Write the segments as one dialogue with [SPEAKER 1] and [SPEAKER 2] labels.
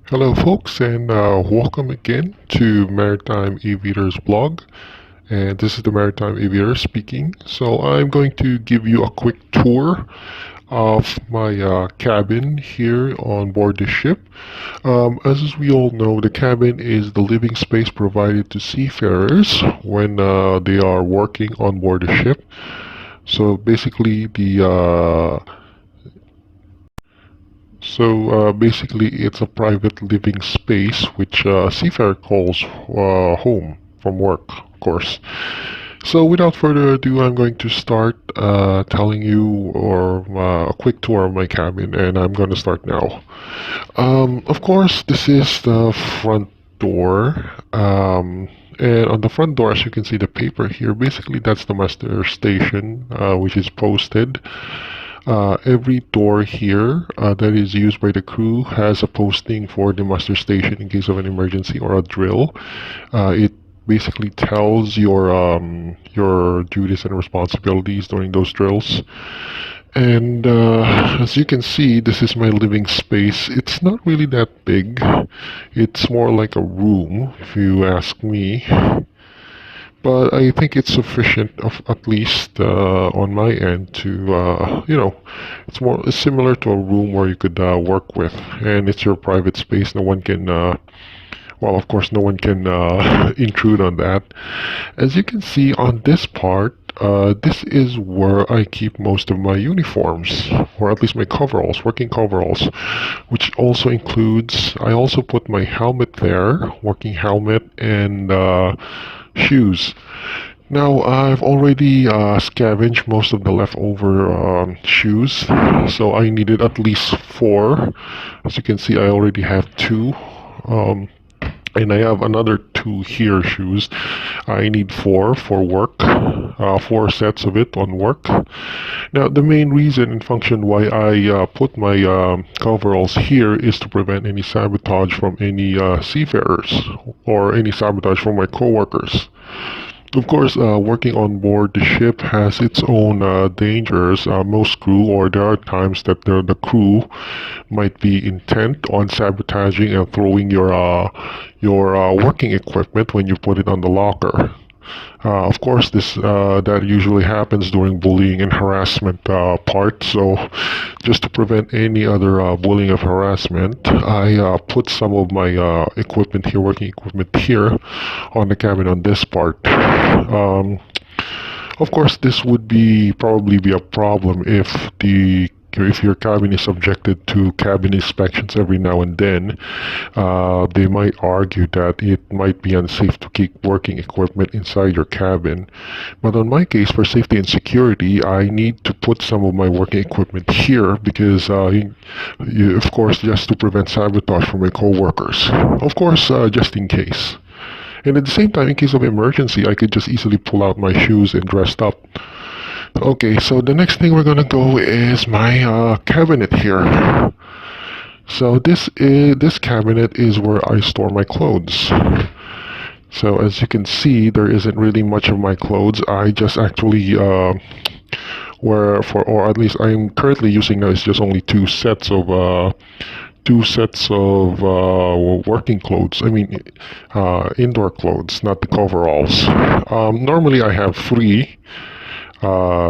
[SPEAKER 1] Hello, folks, and welcome again to Maritime Aviator's blog. And this is the Maritime Aviator speaking. So, I'm going to give you a quick tour of my cabin here on board the ship. As we all know, the cabin is the living space provided to seafarers when they are working on board the ship. So, basically, basically, it's a private living space which a seafarer calls home from work, of course. So, without further ado, I'm going to start telling you or a quick tour of my cabin, and I'm going to start now. Of course, this is the front door. And on the front door, as you can see the paper here, basically that's the master station, which is posted. Every door here that is used by the crew has a posting for the muster station in case of an emergency or a drill. It basically tells your duties and responsibilities during those drills. And as you can see, this is my living space. It's not really that big. It's more like a room, if you ask me. But I think it's sufficient, of at least on my end, to it's similar to a room where you could work with, and it's your private space. No one can, well, of course, no one can intrude on that. As you can see on this part, this is where I keep most of my uniforms, or at least my coveralls, working coveralls, which also includes, I also put my helmet there, working helmet, and shoes. Now, I've already scavenged most of the leftover shoes, so I needed at least four. As you can see, I already have two. Um, and I have another two here shoes. I need four for work, four sets of it on work. Now, the main reason and function why I put my coveralls here is to prevent any sabotage from any seafarers or any sabotage from my coworkers. Of course, working on board the ship has its own dangers. Most crew, or there are times that the crew might be intent on sabotaging and throwing your working equipment when you put it on the locker. Of course, this that usually happens during bullying and harassment part. So, just to prevent any other bullying of harassment, I put some of my equipment here, working equipment here, on the cabin on this part. Of course, this would be probably be a problem if your cabin is subjected to cabin inspections every now and then. They might argue that it might be unsafe to keep working equipment inside your cabin. But on my case, for safety and security, I need to put some of my working equipment here because, of course, just to prevent sabotage from my coworkers. Of course, just in case. And at the same time, in case of emergency, I could just easily pull out my shoes and dress up. Okay, so the next thing we're gonna go is my cabinet here. So this cabinet is where I store my clothes. So as you can see, there isn't really much of my clothes. I just actually or at least I'm currently using now is just only two sets of working clothes. I mean, indoor clothes, not the coveralls. Normally I have three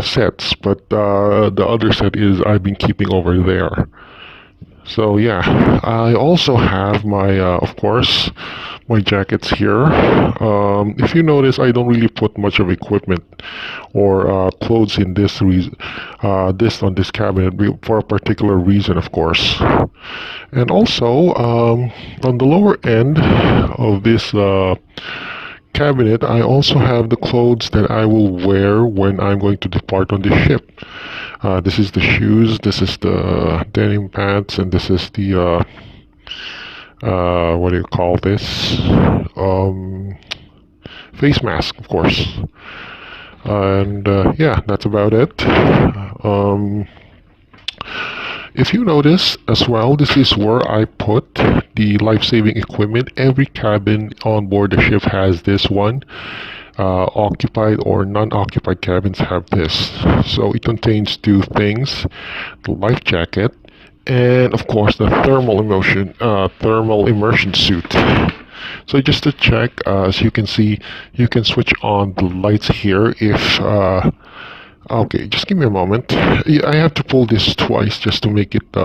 [SPEAKER 1] sets, but the other set is I've been keeping over there. So yeah, I also have my, of course, my jackets here. If you notice, I don't really put much of equipment or clothes in this on this cabinet for a particular reason, of course. And also, on the lower end of this cabinet, I also have the clothes that I will wear when I'm going to depart on the ship. This is the shoes, this is the denim pants, and this is the, what do you call this? Face mask, of course. And yeah, that's about it. If you notice as well, this is where I put the life-saving equipment. Every cabin on board the ship has this one. Occupied or non-occupied cabins have this. So it contains two things: the life jacket and of course the thermal immersion suit. So just to check, as you can see, you can switch on the lights here if okay, just give me a moment. I have to pull this twice just to make it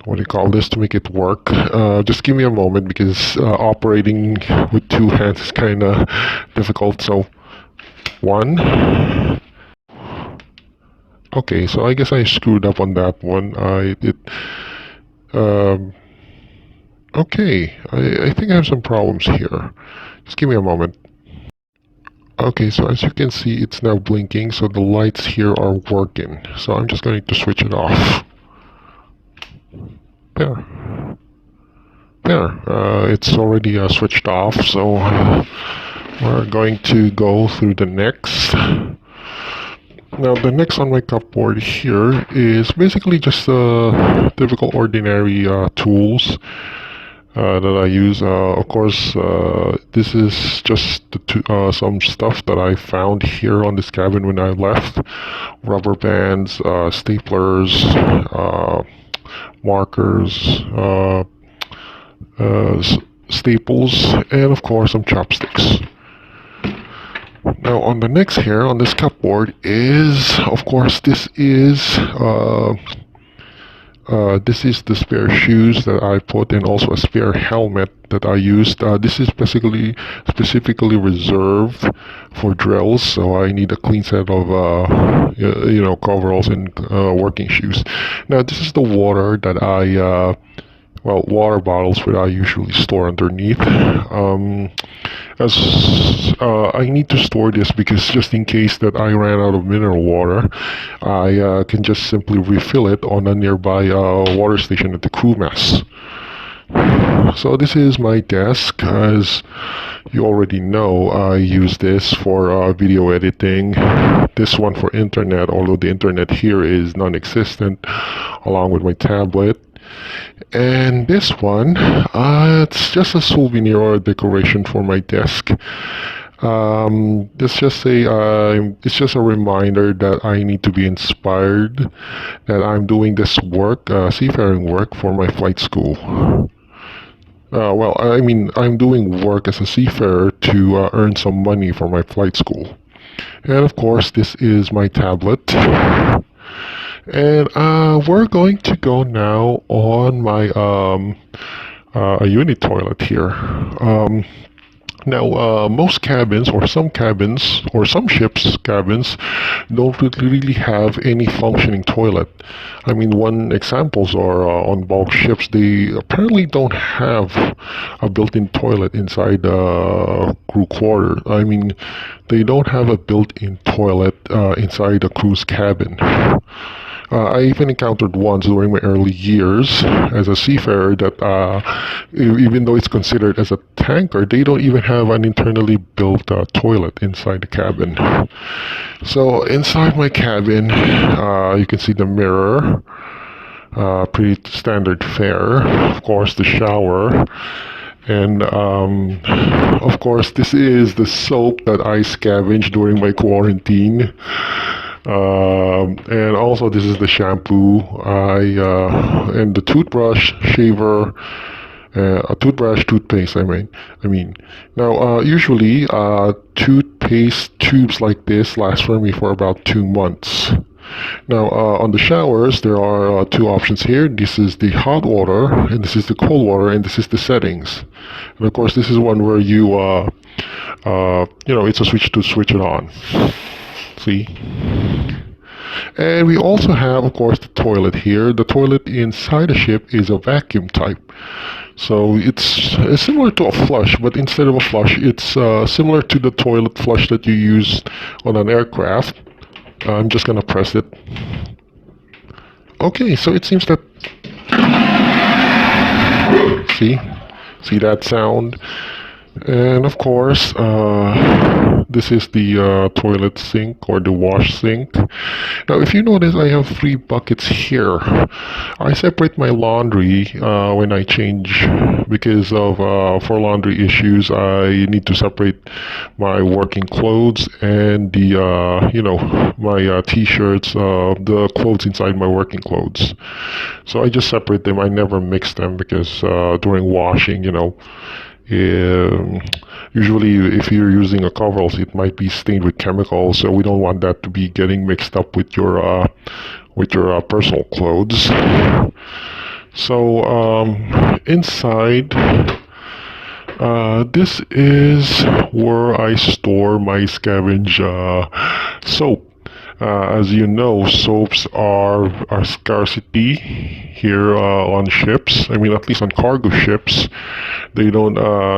[SPEAKER 1] what do you call this, to make it work. Just give me a moment because operating with two hands is kind of difficult. So one. Okay, so I guess I screwed up on that one. I did. Um, okay, I think I have some problems here. Just give me a moment. Okay, so as you can see, it's now blinking, so the lights here are working. So I'm just going to switch it off. There. There. It's already switched off, so we're going to go through the next. Now, the next on my cupboard here is basically just typical ordinary tools that I use. Of course, this is just some stuff that I found here on this cabin when I left. Rubber bands, staplers, markers, staples, and of course some chopsticks. Now on the next here, on this cupboard is, of course, this is the spare shoes that I put, and also a spare helmet that I used. This is specifically reserved for drills, so I need a clean set of coveralls and working shoes. Now this is the water that water bottles that I usually store underneath. As I need to store this because just in case that I ran out of mineral water, I can just simply refill it on a nearby water station at the crew mess. So this is my desk. As you already know, I use this for video editing, this one for internet, although the internet here is non-existent, along with my tablet. And this one, it's just a souvenir or a decoration for my desk. It's just a reminder that I need to be inspired, that I'm doing this work, seafaring work, for my flight school. I'm doing work as a seafarer to earn some money for my flight school. And of course, this is my tablet. And we're going to go now on my a unit toilet here. Now, most cabins, or some cabins, or some ships' cabins, don't really have any functioning toilet. I mean, one examples are on bulk ships. They apparently don't have a built-in toilet inside the crew quarter. I mean, they don't have a built-in toilet inside the crew's cabin. I even encountered once during my early years as a seafarer that even though it's considered as a tanker, they don't even have an internally built toilet inside the cabin. So inside my cabin, you can see the mirror, pretty standard fare, of course the shower, and of course this is the soap that I scavenged during my quarantine. And also this is the shampoo and the toothbrush, shaver, a toothbrush, toothpaste. I mean. Now, usually, toothpaste tubes like this last for me for about 2 months. Now, on the showers, there are two options here. This is the hot water, and this is the cold water, and this is the settings. And of course, this is one where it's a switch to switch it on. See? And we also have, of course, the toilet here. The toilet inside the ship is a vacuum type. So it's similar to a flush, but instead of a flush, it's similar to the toilet flush that you use on an aircraft. I'm just gonna press it. Okay, so it seems that... See that sound? And of course, this is the toilet sink or the wash sink. Now, if you notice, I have three buckets here. I separate my laundry when I change because of for laundry issues. I need to separate my working clothes and the my t-shirts, the clothes inside my working clothes. So I just separate them. I never mix them because during washing, um, usually, if you're using a coveralls, it might be stained with chemicals, so we don't want that to be getting mixed up with your personal clothes. So inside, this is where I store my scavenge soap. As you know, soaps are scarcity here on ships. I mean, at least on cargo ships, they don't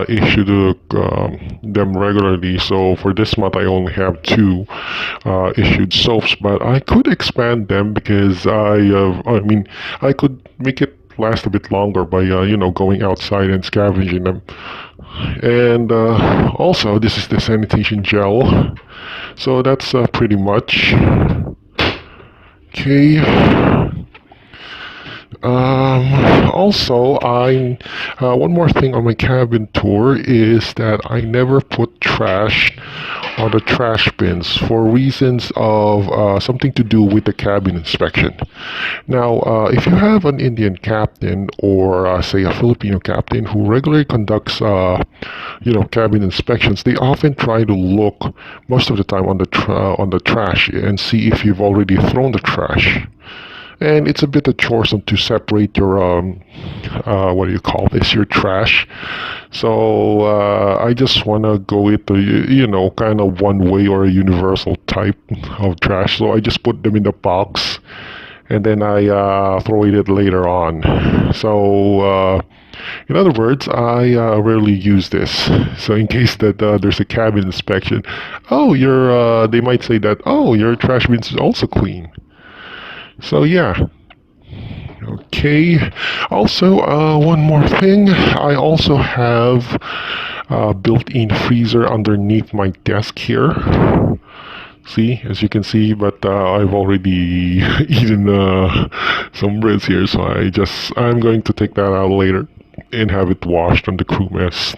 [SPEAKER 1] issue them regularly. So for this month, I only have two issued soaps, but I could expand them because I mean, I could make it last a bit longer by going outside and scavenging them. And also, this is the sanitation gel. So that's pretty much. Okay. Also, I one more thing on my cabin tour is that I never put trash on the trash bins for reasons of something to do with the cabin inspection. Now, if you have an Indian captain or say a Filipino captain who regularly conducts cabin inspections, they often try to look most of the time on the trash and see if you've already thrown the trash. And it's a bit of choresome to separate your what do you call this, your trash. So I just want to go with the kind of one way or a universal type of trash. So I just put them in the box and then I throw it later on. So in other words, I rarely use this. So in case that there's a cabin inspection, oh, they might say that, oh, your trash bin is also clean. So yeah. Okay. Also, one more thing. I also have a built-in freezer underneath my desk here. See, as you can see, but I've already eaten some breads here, so I'm going to take that out later and have it washed on the crew mess.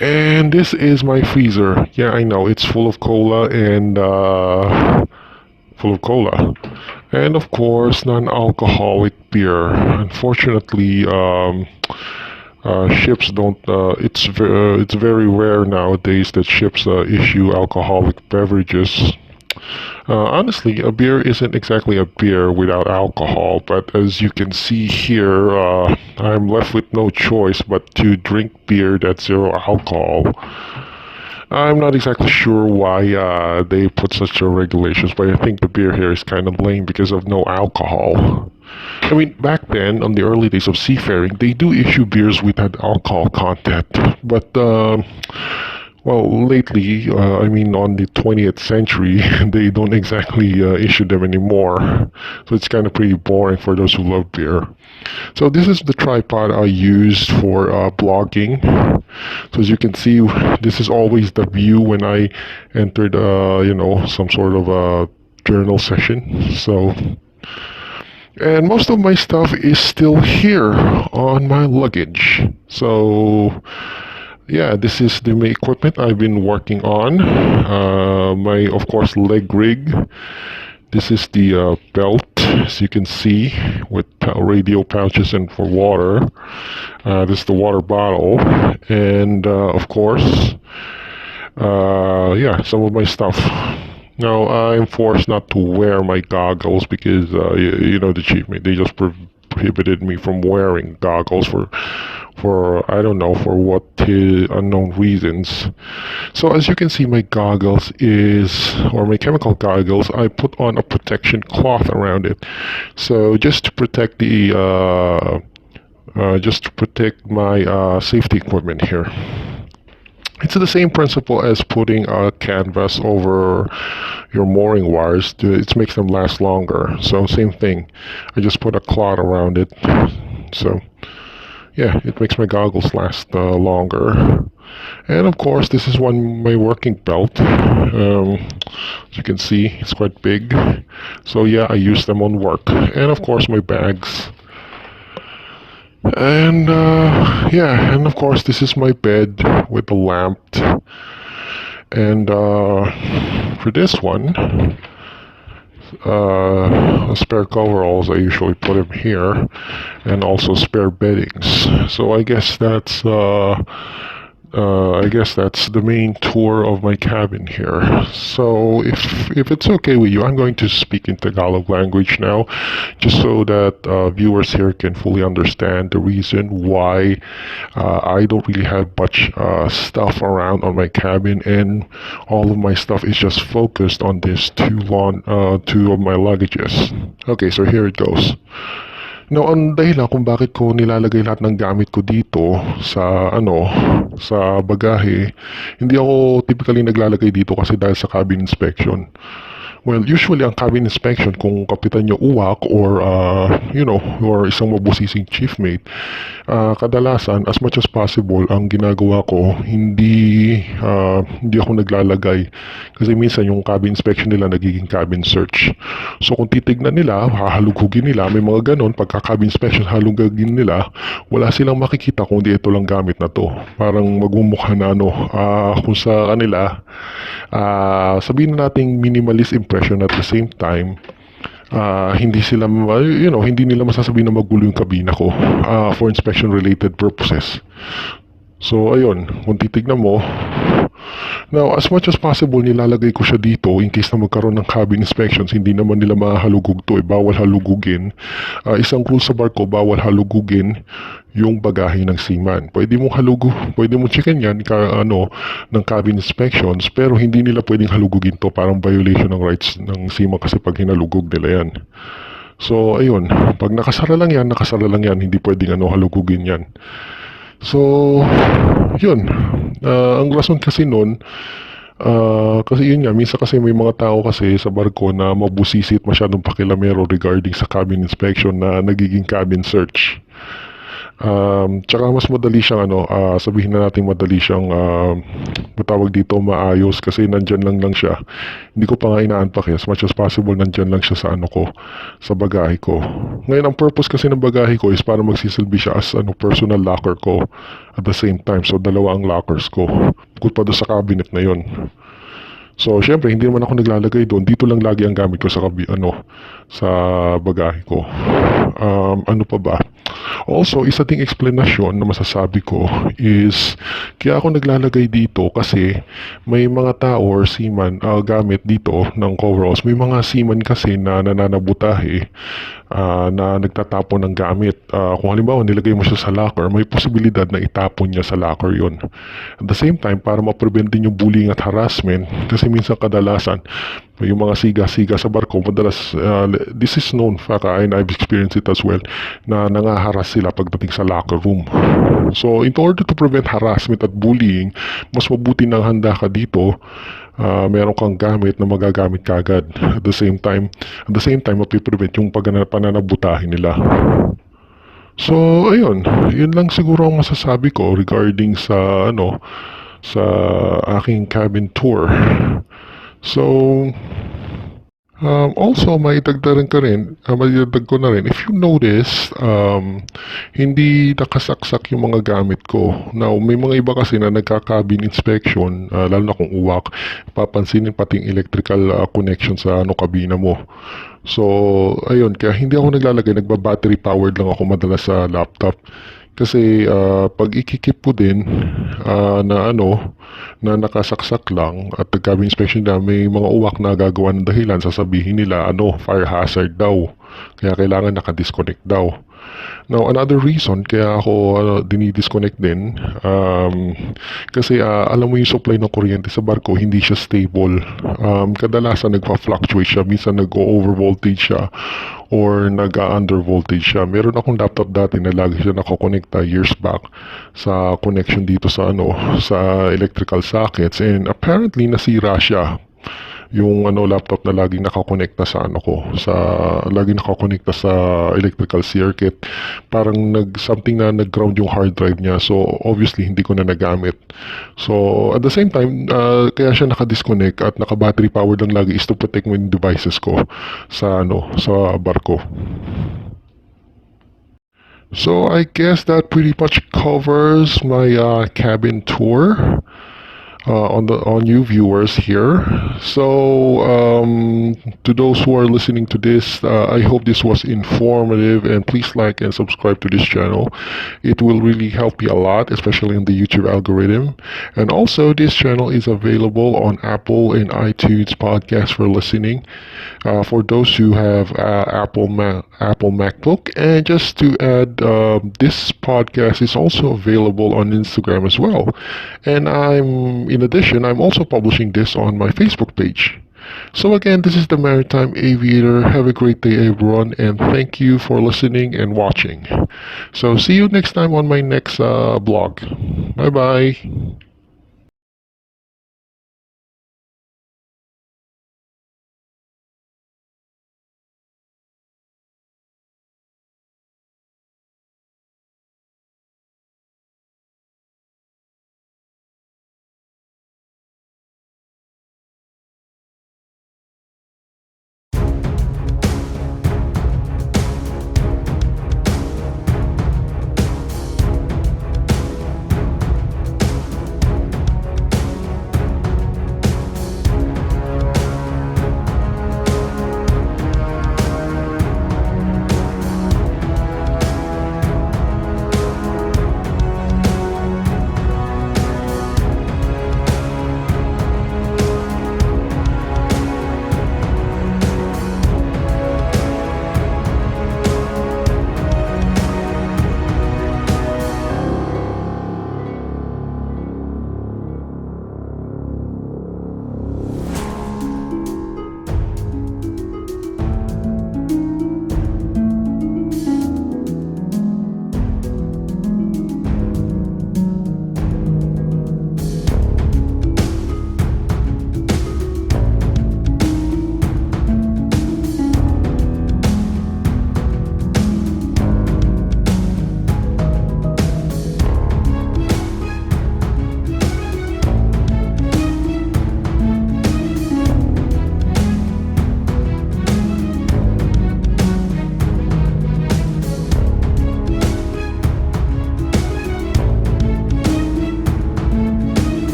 [SPEAKER 1] And this is my freezer. Yeah, I know it's full of cola and full of cola. And of course, non-alcoholic beer. Unfortunately, ships don't. It's very rare nowadays that ships issue alcoholic beverages. Honestly, a beer isn't exactly a beer without alcohol, but as you can see here, I'm left with no choice but to drink beer that's zero alcohol. I'm not exactly sure why they put such a regulations, but I think the beer here is kind of lame because of no alcohol. I mean, back then, on the early days of seafaring, they do issue beers with that alcohol content, but well, lately, I mean, on the 20th century, they don't exactly issue them anymore. So it's kind of pretty boring for those who love beer. So this is the tripod I used for blogging. So as you can see, this is always the view when I entered, some sort of a journal session. So, and most of my stuff is still here on my luggage. So, yeah, this is the equipment I've been working on. My, of course, leg rig. This is the belt, as you can see, with radio pouches and for water. This is the water bottle, and of course, yeah, some of my stuff. Now, I'm forced not to wear my goggles because, the chief, they just prohibited me from wearing goggles for I don't know for what unknown reasons. So as you can see, my goggles or my chemical goggles, I put on a protection cloth around it. So just to protect my safety equipment here. It's the same principle as putting a canvas over your mooring wires. It makes them last longer. So same thing. I just put a cloth around it. So yeah, it makes my goggles last longer. And of course, this is my working belt. As you can see, it's quite big. So yeah, I use them on work. And of course, my bags. And yeah, and of course, this is my bed with a lamp. And for this one, spare coveralls, I usually put them here, and also spare beddings. So I guess that's the main tour of my cabin here. So if it's okay with you, I'm going to speak in Tagalog language now, just so that viewers here can fully understand the reason why I don't really have much stuff around on my cabin, and all of my stuff is just focused on these two of my luggages. Okay, so here it goes. No, ang dahilan kung bakit ko nilalagay lahat ng gamit ko dito sa bagahe, hindi ako typically naglalagay dito kasi dahil sa cabin inspection. Well, usually ang cabin inspection, kung kapitan nyo uwak or or isang mabusising chief mate, kadalasan as much as possible ang ginagawa ko, hindi ako naglalagay kasi minsan yung cabin inspection nila nagiging cabin search. So kung titignan nila, hahalugugin nila, may mga ganon, pagka cabin inspection halugugin nila, wala silang makikita kung di ito lang gamit na to. Parang magmumukha na kung sa kanila, sabihin na nating minimalist impression, at the same time hindi sila hindi nila masasabihin na magulo yung kabina ko for inspection related purposes. So ayun, kung titignan mo, now as much as possible nilalagay ko siya dito in case na magkaroon ng cabin inspections. Hindi naman nila mahalugug to, bawal halugugin. Isang rule sa barko, bawal halugugin yung bagahe ng seaman. Pwede mong checkin yan ng cabin inspections, pero hindi nila pwedeng halugugin to. Parang violation ng rights ng seaman kasi pag hinalugog nila yan. So ayun, pag nakasara lang yan, hindi pwedeng halugugin yan. So yun, ang rason kasi nun, kasi yun nga, minsan kasi may mga tao kasi sa barko na mabusisit, masyadong pakilamero regarding sa cabin inspection na nagiging cabin search. Tsaka mas madali siyang sabihin na natin madali siyang matawag dito, maayos kasi nandyan lang siya. Hindi ko pa nga ina-unpack as much as possible, nandyan lang siya sa sa bagahe ko. Ngayon, ang purpose kasi ng bagahe ko is para magsisilbi siya as personal locker ko at the same time. So dalawa ang lockers ko bukod pa doon sa cabinet na yon. So, syempre, hindi naman ako naglalagay doon. Dito lang lagi ang gamit ko sa bagahe ko. Ano pa ba? Also, isa ding explanation na masasabi ko is, kaya ako naglalagay dito kasi may mga tao or seaman gamit dito ng coveralls. May mga seaman kasi na nananabutahe na nagtatapon ng gamit. Kung halimbawa nilagay mo siya sa locker, may posibilidad na itapon niya sa locker yon. At the same time, para ma-prevent din yung bullying at harassment, kasi minsan kadalasan yung mga siga-siga sa barko, madalas this is known fact, and I've experienced it as well, na nangaharas sila pagdating sa locker room. So in order to prevent harassment at bullying, mas mabuti nang handa ka dito. Meron kang gamit na magagamit kagad. At the same time, mapiprevent yung pananabutahin nila. So ayun, yun lang siguro ang masasabi ko regarding sa sa aking cabin tour. So also, maidagdag ko na rin, if you notice, hindi nakasaksak yung mga gamit ko. Now, may mga iba kasi na nagka-cabin inspection, lalo na kung uwak, papansinin pati yung electrical connection sa kabina mo. So, ayun, kaya hindi ako naglalagay, nagba-battery powered lang ako madalas sa laptop. Kasi pag ikikip po din na nakasaksak lang at nag-cabin inspection na may mga uwak na gagawa ng dahilan, sasabihin nila fire hazard daw. Kaya kailangan naka-disconnect daw. Now, another reason kaya ako dinidisconnect din, kasi alam mo yung supply ng kuryente sa barko, hindi siya stable. Kadalasan nagpa-fluctuate siya, minsan nag-overvoltage siya or nag-undervoltage siya. Meron akong laptop dati na lagi siya nakakonekta years back sa connection dito sa sa electrical sockets, and apparently nasira siya. yung laptop na laging nakakonekta sa laging nakakonekta sa electrical circuit. Parang something na nag-ground yung hard drive niya. So obviously hindi ko na nagamit. So at the same time, kaya siya naka-disconnect at naka-battery power lang lagi is to protect mo yung devices ko sa barko. So I guess that pretty much covers my cabin tour on you viewers here. So to those who are listening to this, I hope this was informative, and please like and subscribe to this channel. It will really help me a lot, especially in the YouTube algorithm. And also, this channel is available on Apple and iTunes podcast for listening. For those who have Apple MacBook, and just to add, this podcast is also available on Instagram as well. And in addition, I'm also publishing this on my Facebook page. So again, this is the Maritime Aviator. Have a great day, everyone, and thank you for listening and watching. So see you next time on my next blog. Bye bye.